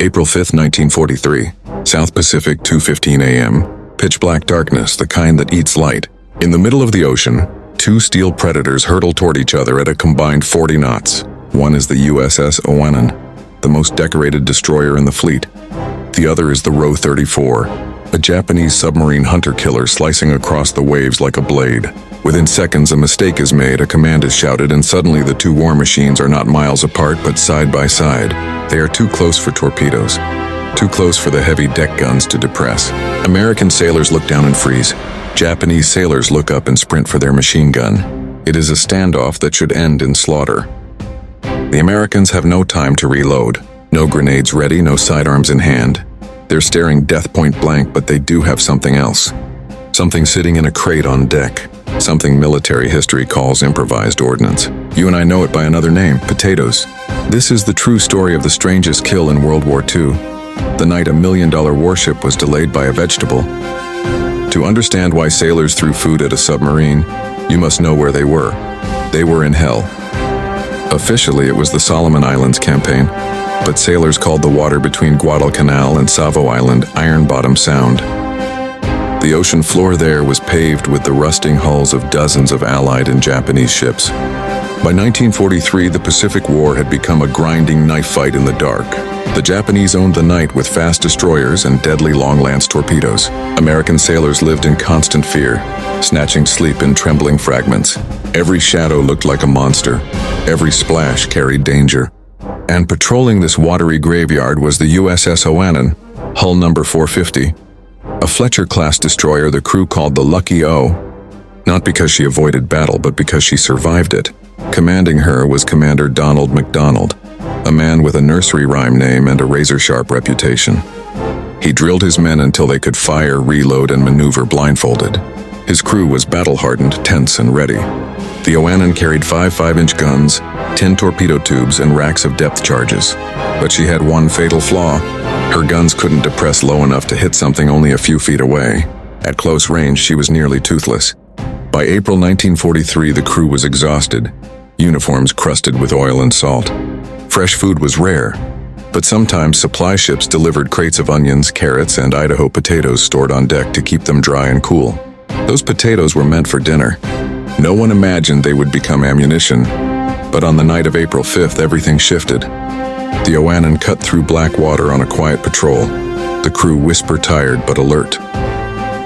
April 5, 1943. South Pacific, 2:15 a.m. Pitch black darkness, the kind that eats light. In the middle of the ocean, two steel predators hurtle toward each other at a combined 40 knots. One is the USS Oannon, the most decorated destroyer in the fleet. The other is the Ro-34, a Japanese submarine hunter-killer slicing across the waves like a blade. Within seconds, a mistake is made, a command is shouted, and suddenly the two war machines are not miles apart but side by side. They are too close for torpedoes, too close for the heavy deck guns to depress. American sailors look down and freeze. Japanese sailors look up and sprint for their machine gun. It is a standoff that should end in slaughter. The Americans have no time to reload. No grenades ready, no sidearms in hand. They're staring death point blank, but they do have something else. Something sitting in a crate on deck. Something military history calls improvised ordnance. You and I know it by another name, potatoes. This is the true story of the strangest kill in World War II. The night a $1 million warship was delayed by a vegetable. To understand why sailors threw food at a submarine, you must know where they were. They were in hell. Officially, it was the Solomon Islands campaign, but sailors called the water between Guadalcanal and Savo Island Iron Bottom Sound. The ocean floor there was paved with the rusting hulls of dozens of Allied and Japanese ships. By 1943, the Pacific War had become a grinding knife fight in the dark. The Japanese owned the night with fast destroyers and deadly long-lance torpedoes. American sailors lived in constant fear, snatching sleep in trembling fragments. Every shadow looked like a monster. Every splash carried danger. And patrolling this watery graveyard was the USS Oannon, hull number 450. A Fletcher-class destroyer the crew called the Lucky O, not because she avoided battle, but because she survived it. Commanding her was Commander Donald MacDonald, a man with a nursery rhyme name and a razor-sharp reputation. He drilled his men until they could fire, reload, and maneuver blindfolded. His crew was battle-hardened, tense, and ready. The Oannon carried 5 5-inch guns, 10 torpedo tubes, and racks of depth charges. But she had one fatal flaw. Her guns couldn't depress low enough to hit something only a few feet away. At close range, she was nearly toothless. By April 1943, the crew was exhausted, uniforms crusted with oil and salt. Fresh food was rare, but sometimes supply ships delivered crates of onions, carrots, and Idaho potatoes stored on deck to keep them dry and cool. Those potatoes were meant for dinner. No one imagined they would become ammunition, but on the night of April 5th, everything shifted. The Oannon cut through black water on a quiet patrol. The crew whispered, tired but alert.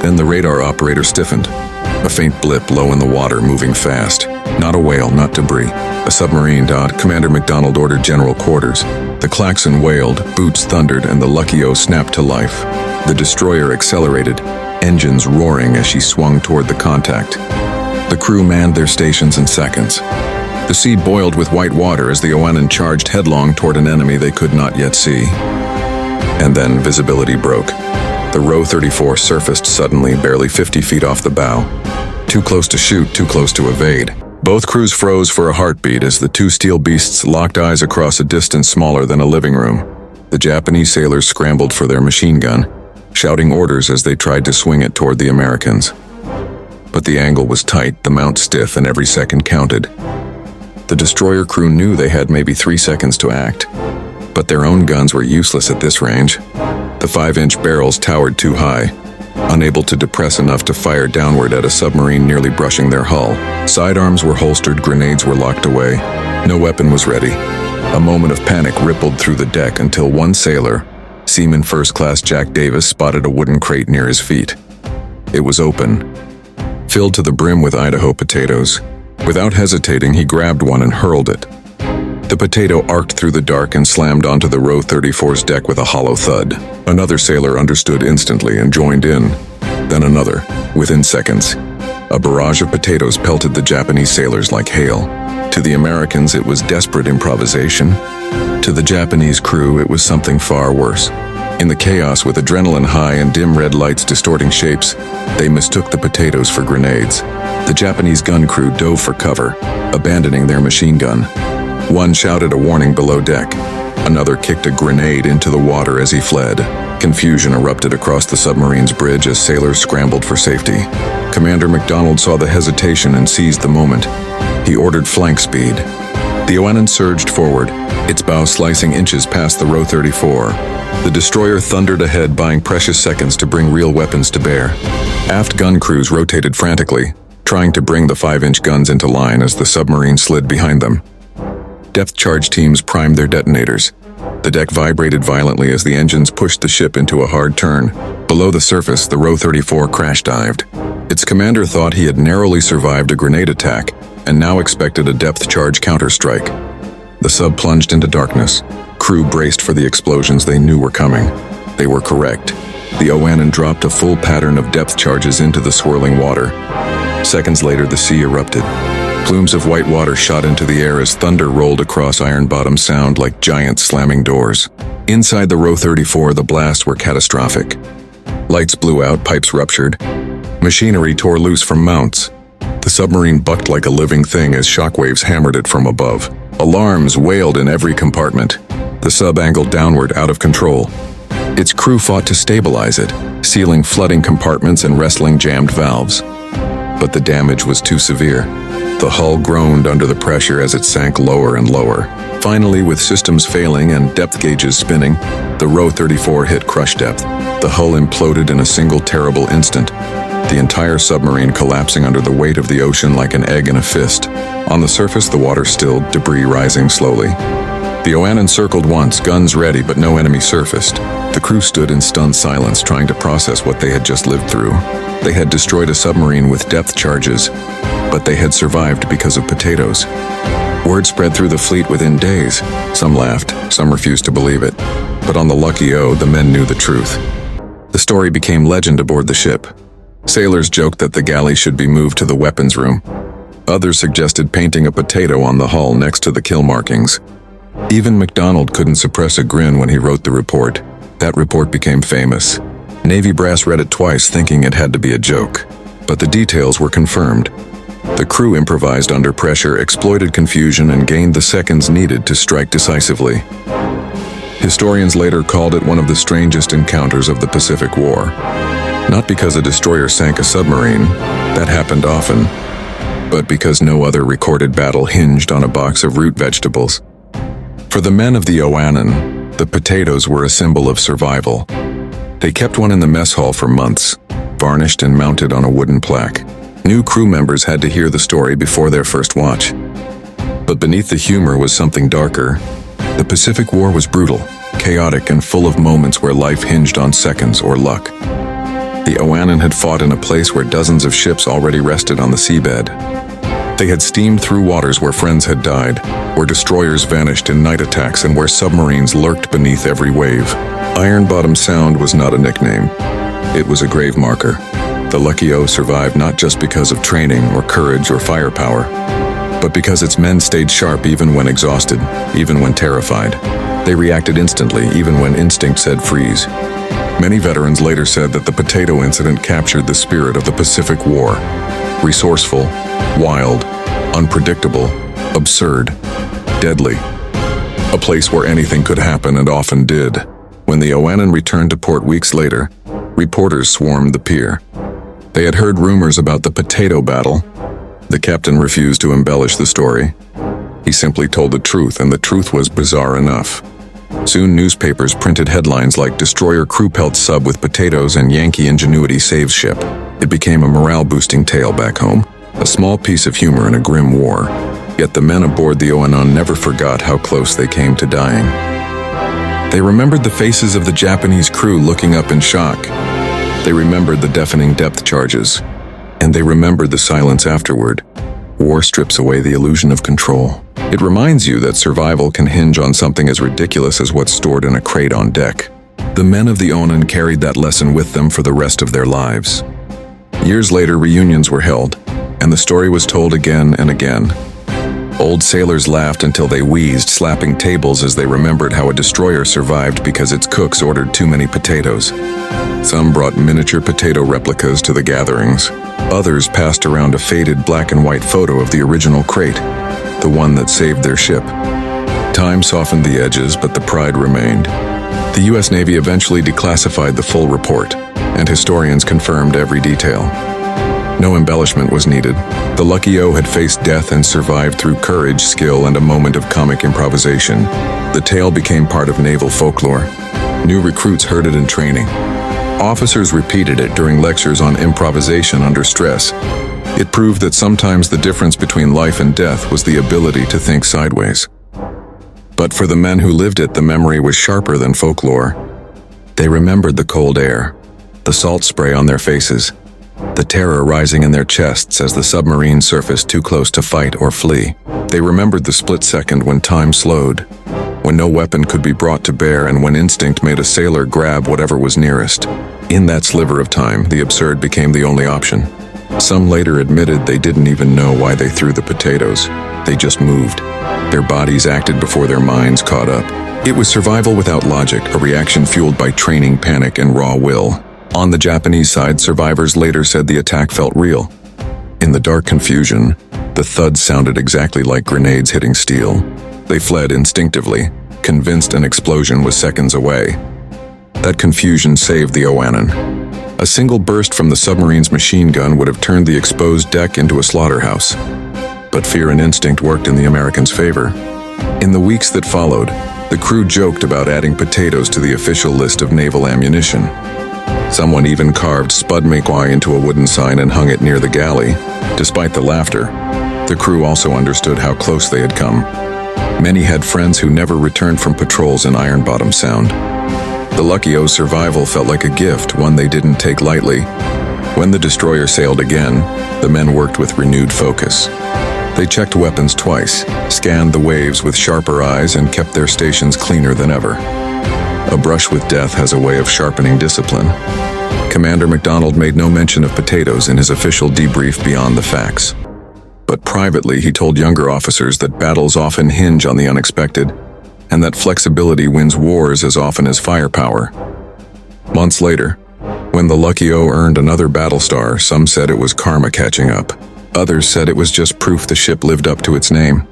Then the radar operator stiffened. A faint blip low in the water, moving fast. Not a whale, not debris. A submarine. Commander MacDonald ordered general quarters. The klaxon wailed, boots thundered, and the Lucky O snapped to life. The destroyer accelerated, engines roaring as she swung toward the contact. The crew manned their stations in seconds. The sea boiled with white water as the Oannon charged headlong toward an enemy they could not yet see. And then visibility broke. The Ro-34 surfaced suddenly, barely 50 feet off the bow. Too close to shoot, too close to evade. Both crews froze for a heartbeat as the two steel beasts locked eyes across a distance smaller than a living room. The Japanese sailors scrambled for their machine gun, shouting orders as they tried to swing it toward the Americans. But the angle was tight, the mount stiff, and every second counted. The destroyer crew knew they had maybe 3 seconds to act, but their own guns were useless at this range. The 5-inch barrels towered too high, unable to depress enough to fire downward at a submarine nearly brushing their hull. Sidearms were holstered, grenades were locked away. No weapon was ready. A moment of panic rippled through the deck until one sailor, Seaman First Class Jack Davis, spotted a wooden crate near his feet. It was open, filled to the brim with Idaho potatoes. Without hesitating, he grabbed one and hurled it. The potato arced through the dark and slammed onto the Ro-34's deck with a hollow thud. Another sailor understood instantly and joined in. Then another. Within seconds, a barrage of potatoes pelted the Japanese sailors like hail. To the Americans, it was desperate improvisation. To the Japanese crew, it was something far worse. In the chaos, with adrenaline high and dim red lights distorting shapes, they mistook the potatoes for grenades. The Japanese gun crew dove for cover, abandoning their machine gun. One shouted a warning below deck. Another kicked a grenade into the water as he fled. Confusion erupted across the submarine's bridge as sailors scrambled for safety. Commander MacDonald saw the hesitation and seized the moment. He ordered flank speed. The Oannon surged forward, its bow slicing inches past the row 34. The destroyer thundered ahead, buying precious seconds to bring real weapons to bear. Aft gun crews rotated frantically, trying to bring the 5-inch guns into line as the submarine slid behind them. Depth charge teams primed their detonators. The deck vibrated violently as the engines pushed the ship into a hard turn. Below the surface, the row 34 crash-dived. Its commander thought he had narrowly survived a grenade attack and now expected a depth charge counterstrike. The sub plunged into darkness. Crew braced for the explosions they knew were coming. They were correct. The Oannon dropped a full pattern of depth charges into the swirling water. Seconds later, the sea erupted. Plumes of white water shot into the air as thunder rolled across Iron Bottom Sound like giant slamming doors. Inside the row 34, the blasts were catastrophic. Lights blew out, pipes ruptured. Machinery tore loose from mounts. The submarine bucked like a living thing as shockwaves hammered it from above. Alarms wailed in every compartment. The sub angled downward, out of control. Its crew fought to stabilize it, sealing flooding compartments and wrestling jammed valves. But the damage was too severe. The hull groaned under the pressure as it sank lower and lower. Finally, with systems failing and depth gauges spinning, the row 34 hit crush depth. The hull imploded in a single terrible instant, the entire submarine collapsing under the weight of the ocean like an egg in a fist. On the surface, the water stilled, debris rising slowly. The Oannon circled once, guns ready, but no enemy surfaced. The crew stood in stunned silence, trying to process what they had just lived through. They had destroyed a submarine with depth charges, but they had survived because of potatoes. Word spread through the fleet within days. Some laughed, some refused to believe it. But on the Lucky O, the men knew the truth. The story became legend aboard the ship. Sailors joked that the galley should be moved to the weapons room. Others suggested painting a potato on the hull next to the kill markings. Even MacDonald couldn't suppress a grin when he wrote the report. That report became famous. Navy brass read it twice, thinking it had to be a joke. But the details were confirmed. The crew improvised under pressure, exploited confusion, and gained the seconds needed to strike decisively. Historians later called it one of the strangest encounters of the Pacific War. Not because a destroyer sank a submarine, that happened often, but because no other recorded battle hinged on a box of root vegetables. For the men of the Oannon, the potatoes were a symbol of survival. They kept one in the mess hall for months, varnished and mounted on a wooden plaque. New crew members had to hear the story before their first watch. But beneath the humor was something darker. The Pacific War was brutal, chaotic, and full of moments where life hinged on seconds or luck. The Oannon had fought in a place where dozens of ships already rested on the seabed. They had steamed through waters where friends had died, where destroyers vanished in night attacks, and where submarines lurked beneath every wave. Iron Bottom Sound was not a nickname. It was a grave marker. The Lucky O survived not just because of training or courage or firepower, but because its men stayed sharp even when exhausted, even when terrified. They reacted instantly, even when instinct said freeze. Many veterans later said that the potato incident captured the spirit of the Pacific War. Resourceful, wild, unpredictable, absurd, deadly. A place where anything could happen and often did. When the Oannon returned to port weeks later, reporters swarmed the pier. They had heard rumors about the potato battle. The captain refused to embellish the story. He simply told the truth, and the truth was bizarre enough. Soon newspapers printed headlines like "Destroyer Crew Pelts Sub with Potatoes" and "Yankee Ingenuity Saves Ship." It became a morale-boosting tale back home, a small piece of humor in a grim war. Yet the men aboard the Oannon never forgot how close they came to dying. They remembered the faces of the Japanese crew looking up in shock. They remembered the deafening depth charges. And they remembered the silence afterward. War strips away the illusion of control. It reminds you that survival can hinge on something as ridiculous as what's stored in a crate on deck. The men of the Oannon carried that lesson with them for the rest of their lives. Years later, reunions were held, and the story was told again and again. Old sailors laughed until they wheezed, slapping tables as they remembered how a destroyer survived because its cooks ordered too many potatoes. Some brought miniature potato replicas to the gatherings. Others passed around a faded black and white photo of the original crate, the one that saved their ship. Time softened the edges, but the pride remained. The U.S. Navy eventually declassified the full report, and historians confirmed every detail. No embellishment was needed. The Lucky O had faced death and survived through courage, skill, and a moment of comic improvisation. The tale became part of naval folklore. New recruits heard it in training. Officers repeated it during lectures on improvisation under stress. It proved that sometimes the difference between life and death was the ability to think sideways. But for the men who lived it, the memory was sharper than folklore. They remembered the cold air, the salt spray on their faces, the terror rising in their chests as the submarine surfaced too close to fight or flee. They remembered the split second when time slowed, when no weapon could be brought to bear, and when instinct made a sailor grab whatever was nearest. In that sliver of time, the absurd became the only option. Some later admitted they didn't even know why they threw the potatoes. They just moved. Their bodies acted before their minds caught up. It was survival without logic, a reaction fueled by training, panic, and raw will. On the Japanese side, survivors later said the attack felt real. In the dark confusion, the thuds sounded exactly like grenades hitting steel. They fled instinctively, convinced an explosion was seconds away. That confusion saved the Oannon. A single burst from the submarine's machine gun would have turned the exposed deck into a slaughterhouse. But fear and instinct worked in the Americans' favor. In the weeks that followed, the crew joked about adding potatoes to the official list of naval ammunition. Someone even carved Spud Maquai into a wooden sign and hung it near the galley. Despite the laughter, the crew also understood how close they had come. Many had friends who never returned from patrols in Iron Bottom Sound. The Lucky O's survival felt like a gift, one they didn't take lightly. When the destroyer sailed again, the men worked with renewed focus. They checked weapons twice, scanned the waves with sharper eyes, and kept their stations cleaner than ever. A brush with death has a way of sharpening discipline. Commander MacDonald made no mention of potatoes in his official debrief beyond the facts. But privately, he told younger officers that battles often hinge on the unexpected, and that flexibility wins wars as often as firepower. Months later, when the Lucky O earned another battle star, some said it was karma catching up. Others said it was just proof the ship lived up to its name.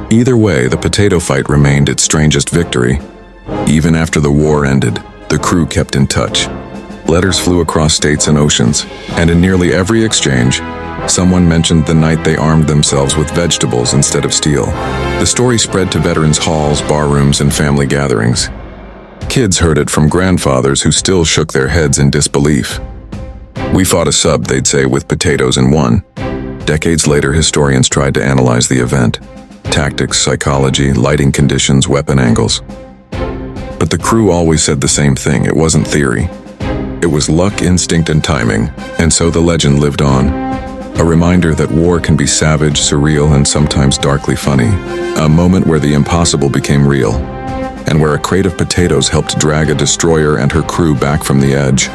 Either way, the potato fight remained its strangest victory. Even after the war ended, the crew kept in touch. Letters flew across states and oceans, and in nearly every exchange, someone mentioned the night they armed themselves with vegetables instead of steel. The story spread to veterans' halls, barrooms, and family gatherings. Kids heard it from grandfathers who still shook their heads in disbelief. "We fought a sub," they'd say, "with potatoes and won." Decades later, historians tried to analyze the event. Tactics, psychology, lighting conditions, weapon angles. But the crew always said the same thing: it wasn't theory. It was luck, instinct, and timing, and so the legend lived on. A reminder that war can be savage, surreal, and sometimes darkly funny. A moment where the impossible became real, and where a crate of potatoes helped drag a destroyer and her crew back from the edge.